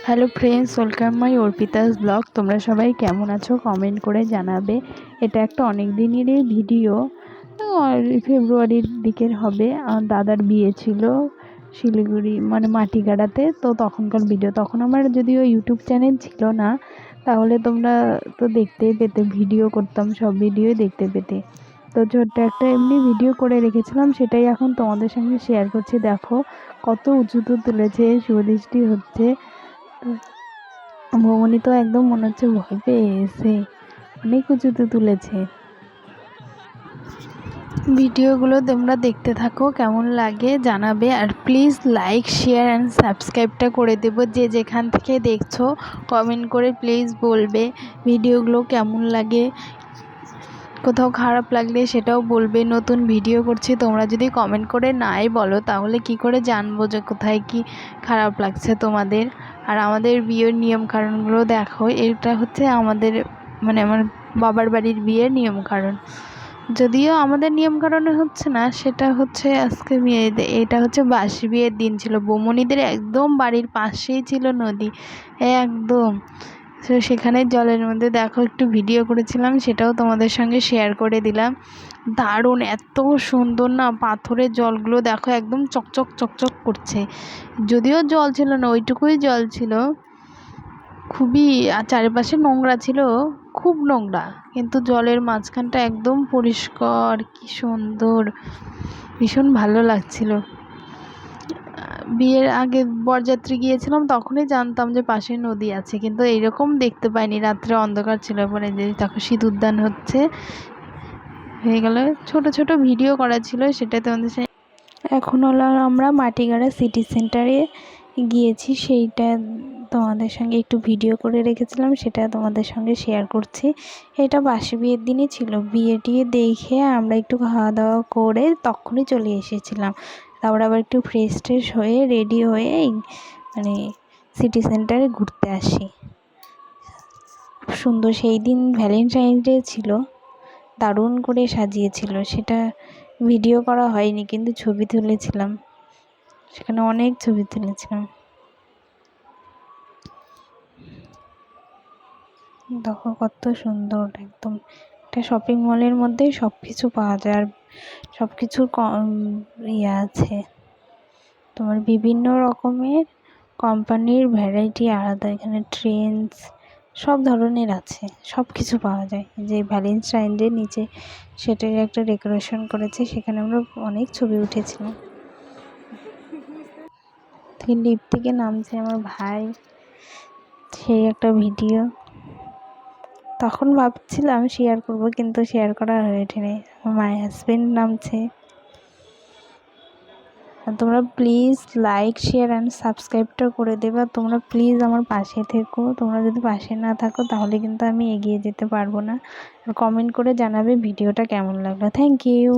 Hello friends, welcome my Arpita's blog. তোমরা সবাই কেমন আছো কমেন্ট করে জানাবে। এটা একটা অনেক দিনেরই ভিডিও, ফেব্রুয়ারির দিকের হবে। আমার দাদার বিয়ে ছিল শিলিগুড়ি, মানে মাটিগাড়াতে। তো তখনকার ভিডিও, তখন আমার যদিও ইউটিউব চ্যানেল ছিল না, তাহলে তোমরা তো দেখতেই পেতে, ভিডিও করতাম, সব ভিডিওই দেখতে পেতে। তো ছোট্ট একটা এমনি ভিডিও করে রেখেছিলাম, সেটাই এখন তোমাদের সঙ্গে শেয়ার করছি। দেখো কত উঁচুতে তুলেছে, শুভদৃষ্টি হচ্ছে। ভবনী তো একদম মনে হচ্ছে ভয় পেয়েছে, অনেক উঁচুতে তুলেছে। ভিডিওগুলো তোমরা দেখতে থাকো, কেমন লাগে জানাবে। আর প্লিজ লাইক, শেয়ার অ্যান্ড সাবস্ক্রাইবটা করে দেবো। যে যেখান থেকে দেখছো কমেন্ট করে প্লিজ বলবে ভিডিওগুলো কেমন লাগে। কোথাও খারাপ লাগলে সেটাও বলবে। নতুন ভিডিও করছি, তোমরা যদি কমেন্ট করে নাই বলো তাহলে কি করে জানবো যে কোথায় কি খারাপ লাগছে তোমাদের। আর আমাদের বিয়ের নিয়মকানুনগুলো দেখো। এটা হচ্ছে আমাদের, মানে আমার বাবার বাড়ির বিয়ের নিয়মকানুন। যদিও আমাদের নিয়মকানুনে হচ্ছে না, সেটা হচ্ছে আজকে এটা হচ্ছে বাসি বিয়ের দিন ছিল। বৌমনিদের একদম বাড়ির পাশেই ছিল নদী, একদম। তো সেখানে জলের মধ্যে দেখো একটু ভিডিও করেছিলাম, সেটাও তোমাদের সঙ্গে শেয়ার করে দিলাম। দারুণ, এত সুন্দর না, পাথরের জলগুলো দেখো একদম চকচক চকচক করছে। যদিও জল ছিল না, ওইটুকুই জল ছিল। খুবই, আর চারিপাশে নোংরা ছিল, খুব নোংরা, কিন্তু জলের মাঝখানটা একদম পরিষ্কার, কি সুন্দর, ভীষণ ভালো লাগছিল। বিয়ের আগে বরযাত্রী গিয়েছিলাম, তখনই জানতাম যে পাশে নদী আছে, কিন্তু এইরকম দেখতে পাইনি। রাত্রে অন্ধকার ছিল, পরে যে দেখো সিঁদুরদান হয়ে গেল। ছোট ছোট ভিডিও করা ছিল, সেটা তোমাদের সাথে। এখন হলো আমরা মাটিগাড়া সিটি সেন্টারে গিয়েছি, সেইটা তোমাদের সঙ্গে একটু ভিডিও করে রেখেছিলাম, সেটা তোমাদের সঙ্গে শেয়ার করছি। এটা বাসি বিয়ের দিনই ছিল। বিয়ে টিয়ে দেখে আমরা একটু খাওয়া দাওয়া করে তখনই চলে এসেছিলাম। তারপর আবার একটু ফ্রেশ ট্রেশ হয়ে রেডি হয়ে মানে সিটি সেন্টারে ঘুরতে আসি। খুব সুন্দর, সেই দিন ভ্যালেন্টাইন্স ডে ছিল, দারুণ করে সাজিয়েছিল। সেটা ভিডিও করা হয়নি, কিন্তু ছবি তুলেছিলাম, সেখানে অনেক ছবি তুলেছিলাম। দেখো কত সুন্দর, একদম একটা শপিং মলের মধ্যেই সব কিছু পাওয়া যায়। আর সব কিছুর ইয়ে আছে, তোমার বিভিন্ন রকমের কোম্পানির ভ্যারাইটি আলাদা। এখানে ট্রেন্ডস সব ধরনের আছে, সব কিছু পাওয়া যায়। যে ভ্যালেন্টাইন ডে নিচে সেটার একটা ডেকোরেশন করেছে, সেখানে আমরা অনেক ছবি উঠেছিলাম। লিফট থেকে নামছে আমার ভাই, সেই একটা ভিডিও। তখন ভাবছিলাম শেয়ার করব, কিন্তু শেয়ার করা হয়ে ওঠেনি। আমার মায়ের হাজবেন্ড নামছে। আর তোমরা প্লিজ লাইক, শেয়ার অ্যান্ড সাবস্ক্রাইবটা করে দেবে। আর তোমরা প্লিজ আমার পাশে থেকো। তোমরা যদি পাশে না থাকো তাহলে কিন্তু আমি এগিয়ে যেতে পারবো না। আর কমেন্ট করে জানাবে ভিডিওটা কেমন লাগলো। Thank you.